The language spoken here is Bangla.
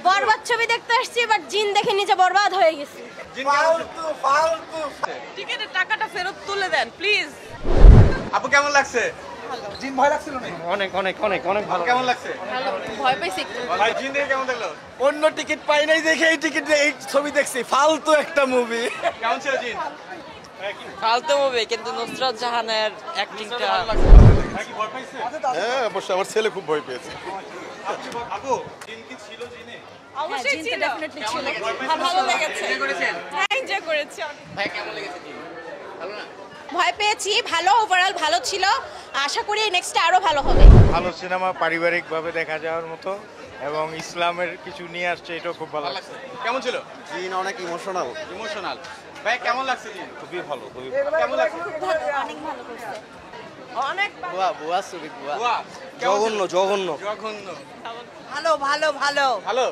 বরবাদ ছবি দেখতে আসছি, বাট জিন দেখে নিজে বরবাদ হয়ে গেছি। টিকেটের টাকাটা ফেরত তুলে দেন প্লিজ। আপু কেমন লাগছে? জিন ভয় লাগছিল না? অনেক অনেক অনেক অনেক ভালো। কেমন লাগছে? ভয় পাইছি একটু। ভাই জিন দেখে কেমন লাগলো? অন্য টিকিট পাই নাই দেখে এই ছবি দেখছি, ফালতু একটা মুভি। কেমন ছিল জিন? ফালতু মুভি, কিন্তু নুসরাত জাহানের অ্যাক্টিংটা ভাই কি ভয় পাইছে? হ্যাঁ অবশ্যই, আমার ছেলে খুব ভয় পেয়েছে। আপু জিন কি ছিল জিনে? অবশ্যই ছিল, ডেফিনেটলি ছিল। ভালো লেগেছে। হ্যাঁ, এনজয় করেছি। ভাই কেমন লেগেছে জিন? ভালো না? ভয় পেয়েছি, ভালো, ওভারঅল ভালো ছিল। আশা করি নেক্সটে আরো ভালো হবে। ভালো সিনেমা, পারিবারিকভাবে দেখা যাওয়ার মতো, এবং ইসলামের কিছু নিয়ে আসছে, এটাও খুব ভালো লাগছে। কেমন ছিল? জিন অনেক ইমোশনাল। ইমোশনাল। ভাই কেমন লাগছে জিন? খুবই ভালো, খুবই কেমন লাগছে? অনেক ভালো করছে। অনেক ওয়া জঘন্য। জঘন্য। ভালো ভালো ভালো ভালো